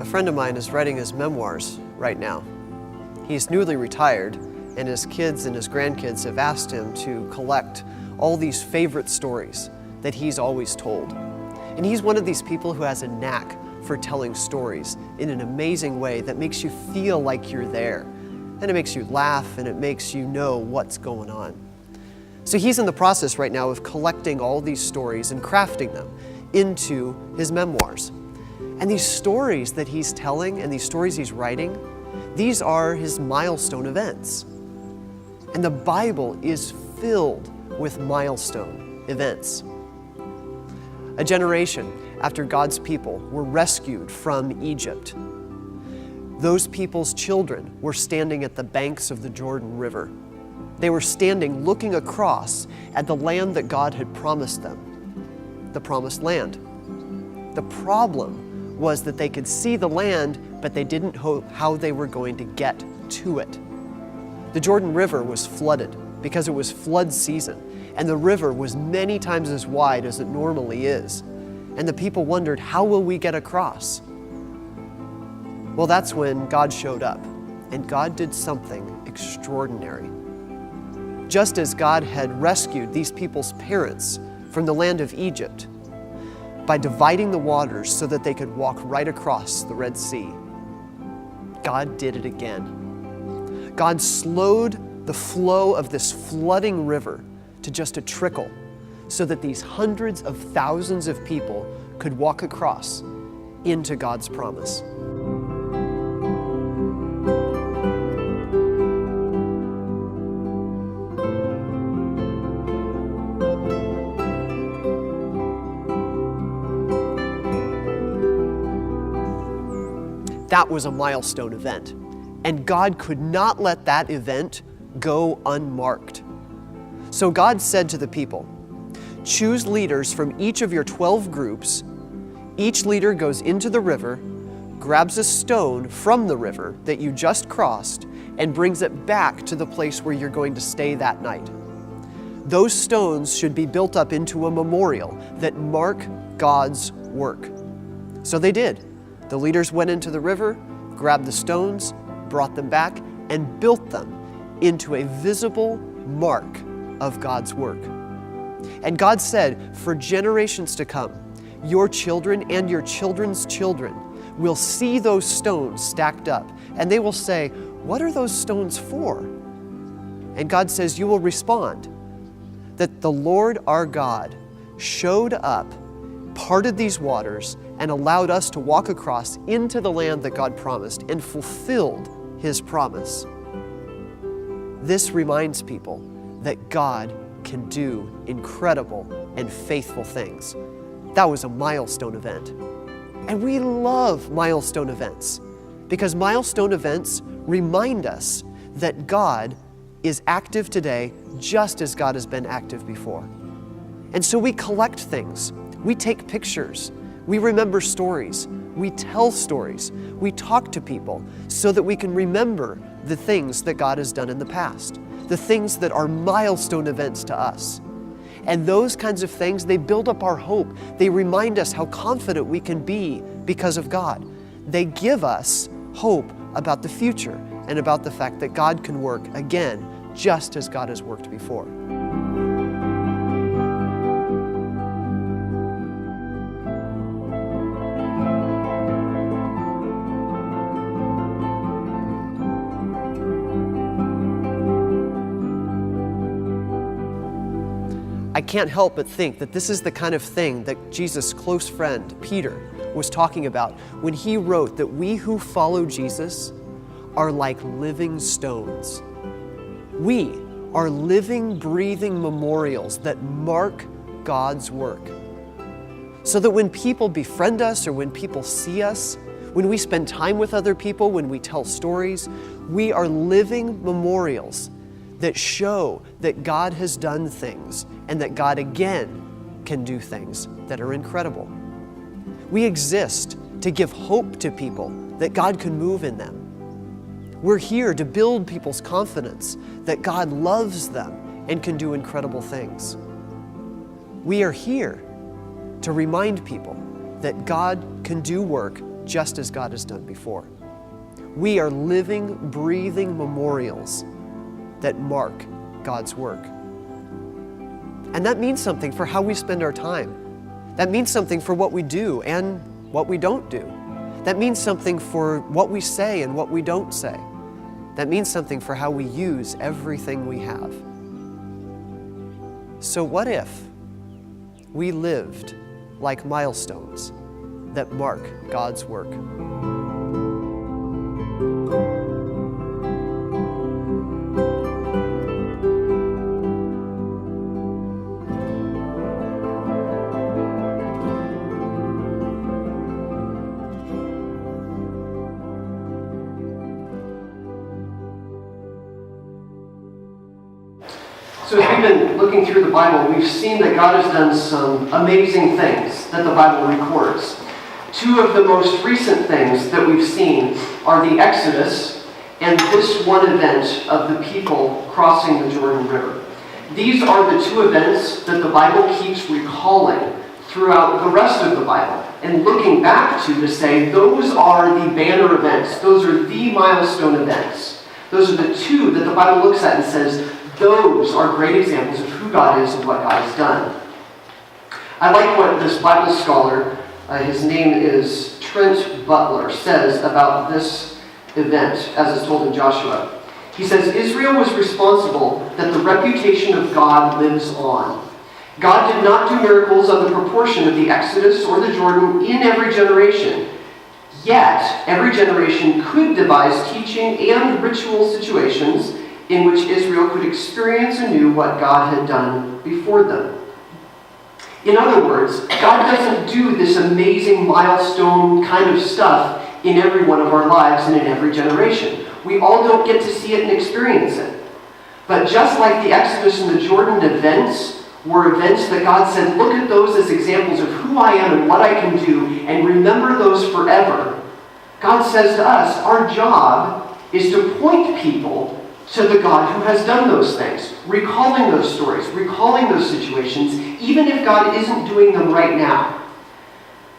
A friend of mine is writing his memoirs right now. He's newly retired, and his kids and his grandkids have asked him to collect all these favorite stories that he's always told. And he's one of these people who has a knack for telling stories in an amazing way that makes you feel like you're there. And it makes you laugh, and it makes you know what's going on. So he's in the process right now of collecting all these stories and crafting them into his memoirs. And these stories that he's telling and these stories he's writing, these are his milestone events. And the Bible is filled with milestone events. A generation after God's people were rescued from Egypt, those people's children were standing at the banks of the Jordan River. They were standing looking across at the land that God had promised them, the promised land. The problem was that they could see the land, but they didn't know how they were going to get to it. The Jordan River was flooded because it was flood season, and the river was many times as wide as it normally is. And the people wondered, how will we get across? Well, that's when God showed up, and God did something extraordinary. Just as God had rescued these people's parents from the land of Egypt by dividing the waters so that they could walk right across the Red Sea, God did it again. God slowed the flow of this flooding river to just a trickle so that these hundreds of thousands of people could walk across into God's promise. That was a milestone event, and God could not let that event go unmarked. So God said to the people, choose leaders from each of your 12 groups. Each leader goes into the river, grabs a stone from the river that you just crossed, and brings it back to the place where you're going to stay that night. Those stones should be built up into a memorial that mark God's work. So they did. The leaders went into the river, grabbed the stones, brought them back, and built them into a visible mark of God's work. And God said, for generations to come, your children and your children's children will see those stones stacked up, and they will say, what are those stones for? And God says, you will respond that the Lord our God showed up, parted these waters, and allowed us to walk across into the land that God promised and fulfilled His promise. This reminds people that God can do incredible and faithful things. That was a milestone event. And we love milestone events because milestone events remind us that God is active today just as God has been active before. And so we collect things, we take pictures, we remember stories, we tell stories, we talk to people so that we can remember the things that God has done in the past, the things that are milestone events to us. And those kinds of things, they build up our hope. They remind us how confident we can be because of God. They give us hope about the future and about the fact that God can work again just as God has worked before. I can't help but think that this is the kind of thing that Jesus' close friend, Peter, was talking about when he wrote that we who follow Jesus are like living stones. We are living, breathing memorials that mark God's work. So that when people befriend us or when people see us, when we spend time with other people, when we tell stories, we are living memorials that show that God has done things and that God again can do things that are incredible. We exist to give hope to people that God can move in them. We're here to build people's confidence that God loves them and can do incredible things. We are here to remind people that God can do work just as God has done before. We are living, breathing memorials that mark God's work. And that means something for how we spend our time. That means something for what we do and what we don't do. That means something for what we say and what we don't say. That means something for how we use everything we have. So what if we lived like milestones that mark God's work? So as we've been looking through the Bible, we've seen that God has done some amazing things that the Bible records. Two of the most recent things that we've seen are the Exodus and this one event of the people crossing the Jordan River. These are the two events that the Bible keeps recalling throughout the rest of the Bible and looking back to say those are the banner events, those are the milestone events. Those are the two that the Bible looks at and says, those are great examples of who God is and what God has done. I like what this Bible scholar, his name is Trent Butler, says about this event as is told in Joshua. He says, Israel was responsible that the reputation of God lives on. God did not do miracles of the proportion of the Exodus or the Jordan in every generation. Yet, every generation could devise teaching and ritual situations in which Israel could experience anew what God had done before them. In other words, God doesn't do this amazing milestone kind of stuff in every one of our lives and in every generation. We all don't get to see it and experience it. But just like the Exodus and the Jordan events were events that God said, look at those as examples of who I am and what I can do, and remember those forever. God says to us, our job is to point people to the God who has done those things, recalling those stories, recalling those situations, even if God isn't doing them right now.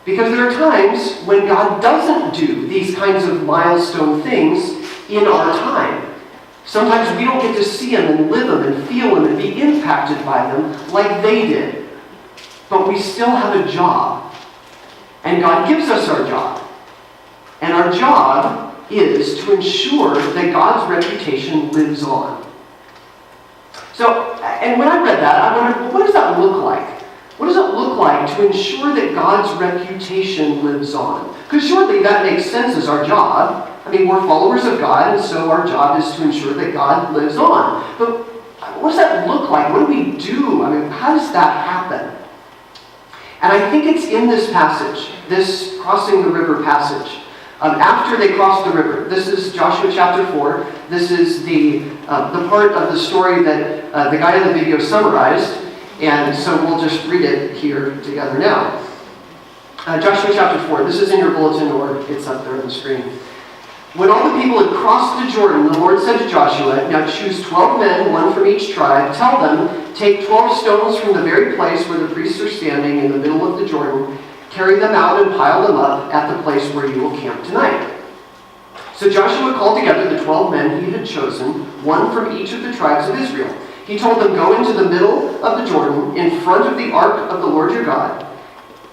Because there are times when God doesn't do these kinds of milestone things in our time. Sometimes we don't get to see them and live them and feel them and be impacted by them like they did. But we still have a job. And God gives us our job. And our job is to ensure that God's reputation lives on. So, and when I read that, I wondered, well, what does that look like? What does it look like to ensure that God's reputation lives on? Because surely that makes sense as our job. I mean, we're followers of God, and so our job is to ensure that God lives on. But what does that look like? What do we do? I mean, how does that happen? And I think it's in this passage, this crossing the river passage. After they crossed the river, this is Joshua chapter 4. This is the part of the story that the guy in the video summarized. And so we'll just read it here together now. Joshua chapter 4. This is in your bulletin, or it's up there on the screen. When all the people had crossed the Jordan, the Lord said to Joshua, now choose 12 men, one from each tribe. Tell them, take 12 stones from the very place where the priests are standing in the middle of the Jordan. Carry them out and pile them up at the place where you will camp tonight. So Joshua called together the 12 men he had chosen, one from each of the tribes of Israel. He told them, go into the middle of the Jordan, in front of the ark of the Lord your God.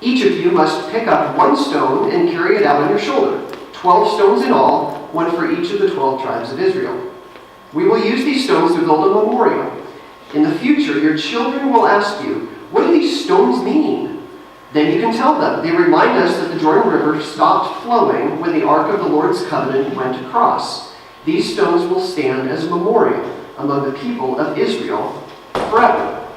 Each of you must pick up one stone and carry it out on your shoulder. 12 stones in all, one for each of the 12 tribes of Israel. We will use these stones to build a memorial. In the future, your children will ask you, what do these stones mean? Then you can tell them, they remind us that the Jordan River stopped flowing when the Ark of the Lord's covenant went across. These stones will stand as a memorial among the people of Israel forever.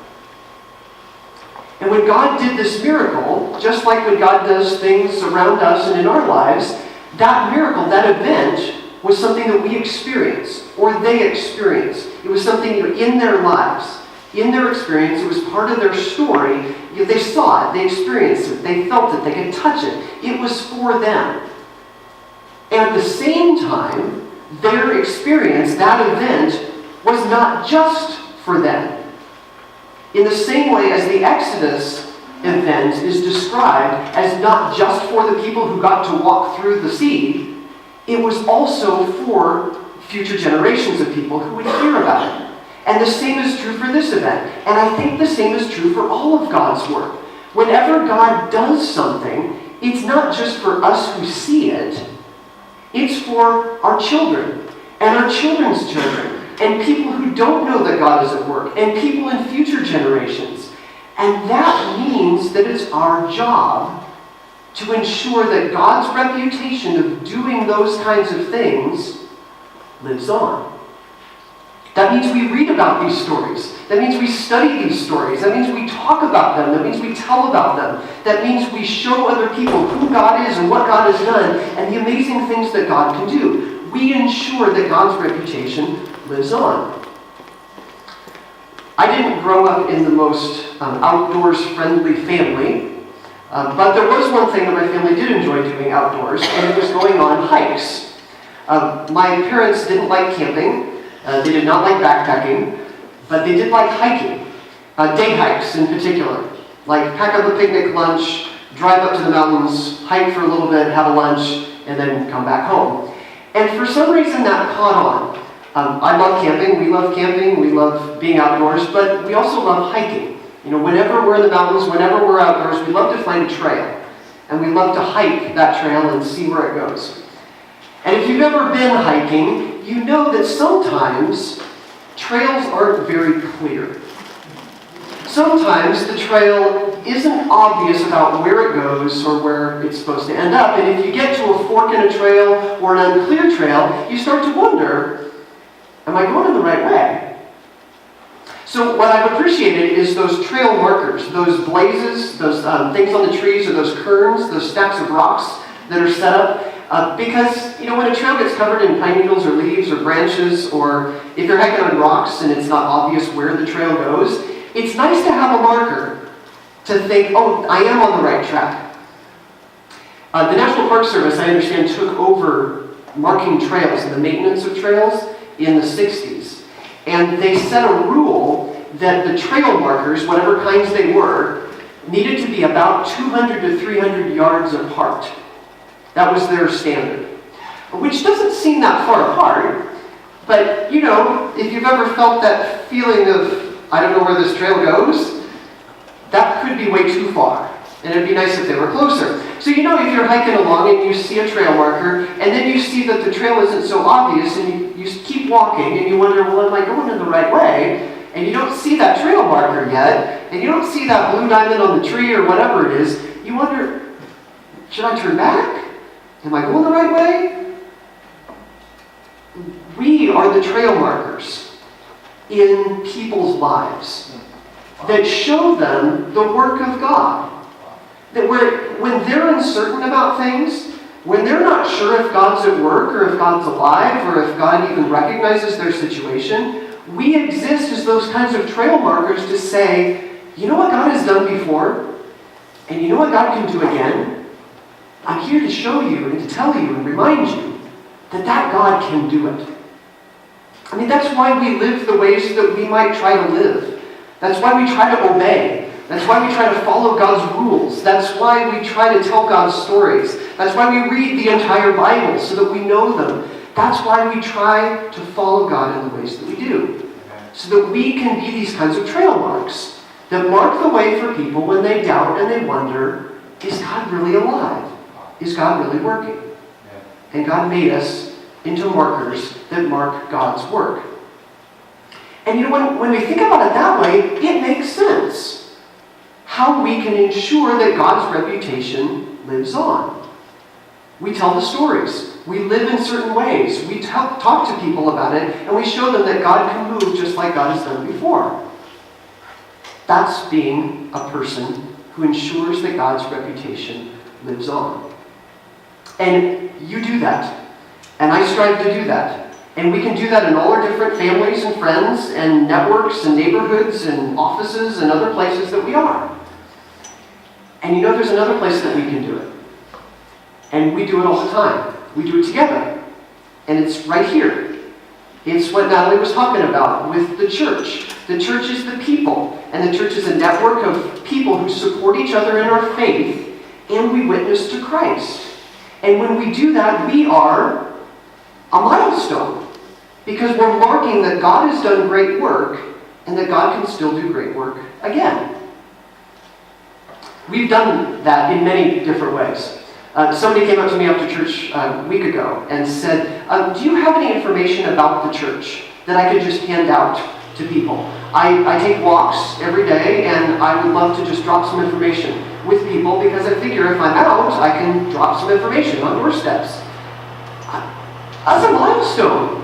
And when God did this miracle, just like when God does things around us and in our lives, that miracle, that event, was something that we experience, or they experience. It was something in their lives. In their experience, it was part of their story. They saw it, they experienced it, they felt it, they could touch it. It was for them. And at the same time, their experience, that event, was not just for them. In the same way as the Exodus event is described as not just for the people who got to walk through the sea, it was also for future generations of people who would hear about it. And the same is true for this event. And I think the same is true for all of God's work. Whenever God does something, it's not just for us who see it, it's for our children and our children's children and people who don't know that God is at work and people in future generations. And that means that it's our job to ensure that God's reputation of doing those kinds of things lives on. That means we read about these stories. That means we study these stories. That means we talk about them. That means we tell about them. That means we show other people who God is and what God has done and the amazing things that God can do. We ensure that God's reputation lives on. I didn't grow up in the most outdoors-friendly family, but there was one thing that my family did enjoy doing outdoors, and it was going on hikes. My parents didn't like camping. They did not like backpacking, but they did like hiking. Day hikes in particular. Like pack up a picnic lunch, drive up to the mountains, hike for a little bit, have a lunch, and then come back home. And for some reason that caught on. I love camping, we love being outdoors, but we also love hiking. You know, whenever we're in the mountains, whenever we're outdoors, we love to find a trail. And we love to hike that trail and see where it goes. And if you've ever been hiking, you know that sometimes trails aren't very clear. Sometimes the trail isn't obvious about where it goes or where it's supposed to end up. And if you get to a fork in a trail or an unclear trail, you start to wonder, am I going in the right way? So what I've appreciated is those trail markers, those blazes, those things on the trees or those cairns, those stacks of rocks that are set up. Because, you know, when a trail gets covered in pine needles or leaves or branches, or if you're hiking on rocks and it's not obvious where the trail goes, it's nice to have a marker to think, oh, I am on the right track. The National Park Service, I understand, took over marking trails and the maintenance of trails in the 60s. And they set a rule that the trail markers, whatever kinds they were, needed to be about 200 to 300 yards apart. That was their standard. Which doesn't seem that far apart, but you know, if you've ever felt that feeling of, I don't know where this trail goes, that could be way too far. And it'd be nice if they were closer. So you know, if you're hiking along and you see a trail marker, and then you see that the trail isn't so obvious, and you keep walking, and you wonder, well, am I going in the right way? And you don't see that trail marker yet, and you don't see that blue diamond on the tree or whatever it is, you wonder, should I turn back? Am I going the right way? We are the trail markers in people's lives that show them the work of God. That when they're uncertain about things, when they're not sure if God's at work or if God's alive or if God even recognizes their situation, we exist as those kinds of trail markers to say, you know what God has done before? And you know what God can do again? I'm here to show you and to tell you and remind you that God can do it. I mean, that's why we live the ways that we might try to live. That's why we try to obey. That's why we try to follow God's rules. That's why we try to tell God's stories. That's why we read the entire Bible so that we know them. That's why we try to follow God in the ways that we do. So that we can be these kinds of trail marks that mark the way for people when they doubt and they wonder, is God really alive? Is God really working? And God made us into markers that mark God's work. And you know, when we think about it that way, it makes sense how we can ensure that God's reputation lives on. We tell the stories. We live in certain ways. We talk to people about it, and we show them that God can move just like God has done before. That's being a person who ensures that God's reputation lives on. And you do that. And I strive to do that. And we can do that in all our different families and friends and networks and neighborhoods and offices and other places that we are. And you know, there's another place that we can do it. And we do it all the time. We do it together. And it's right here. It's what Natalie was talking about with the church. The church is the people, and the church is a network of people who support each other in our faith, and we witness to Christ. And when we do that, we are a milestone, because we're marking that God has done great work, and that God can still do great work again. We've done that in many different ways. Somebody came up to me after church a week ago and said, do you have any information about the church that I could just hand out to people? I take walks every day, and I would love to just drop some information with people, because I figure if I'm out, I can drop some information on doorsteps. That's a milestone.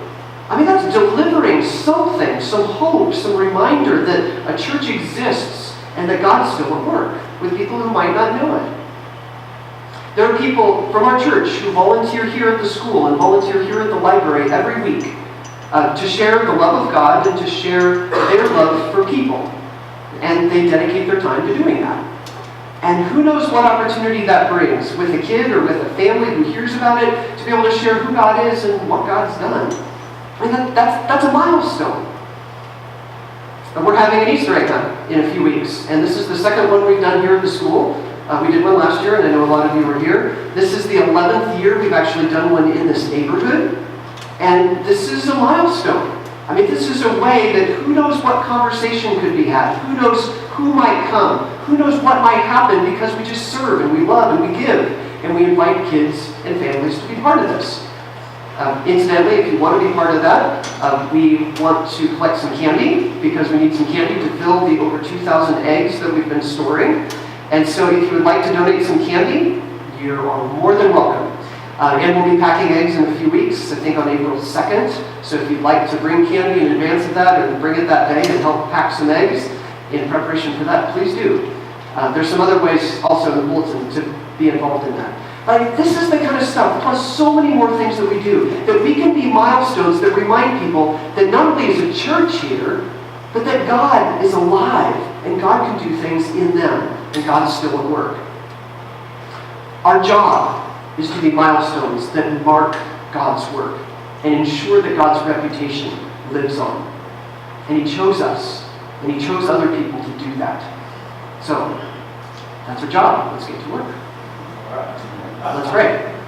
I mean, that's delivering something, some hope, some reminder that a church exists and that God's still at work with people who might not know it. There are people from our church who volunteer here at the school and volunteer here at the library every week to share the love of God and to share their love for people. And they dedicate their time to doing that. And who knows what opportunity that brings with a kid or with a family who hears about it to be able to share who God is and what God's done. I mean, that's a milestone. And we're having an Easter egg hunt in a few weeks. And this is the second one we've done here at the school. We did one last year, and I know a lot of you were here. This is the 11th year we've actually done one in this neighborhood. And this is a milestone. I mean, this is a way that who knows what conversation could be had. Who knows who might come. Who knows what might happen, because we just serve and we love and we give. And we invite kids and families to be part of this. Incidentally, if you want to be part of that, we want to collect some candy, because we need some candy to fill the over 2,000 eggs that we've been storing. And so if you would like to donate some candy, you are more than welcome. And we'll be packing eggs in a few weeks, I think on April 2nd. So if you'd like to bring candy in advance of that, or bring it that day and help pack some eggs in preparation for that, please do. There's some other ways also in the bulletin to be involved in that. Like, this is the kind of stuff, plus so many more things that we do, that we can be milestones that remind people that not only is a church here, but that God is alive, and God can do things in them, and God is still at work. Our job is to be milestones that mark God's work and ensure that God's reputation lives on. And He chose us, and He chose other people to do that. So, that's our job. Let's get to work. Let's pray.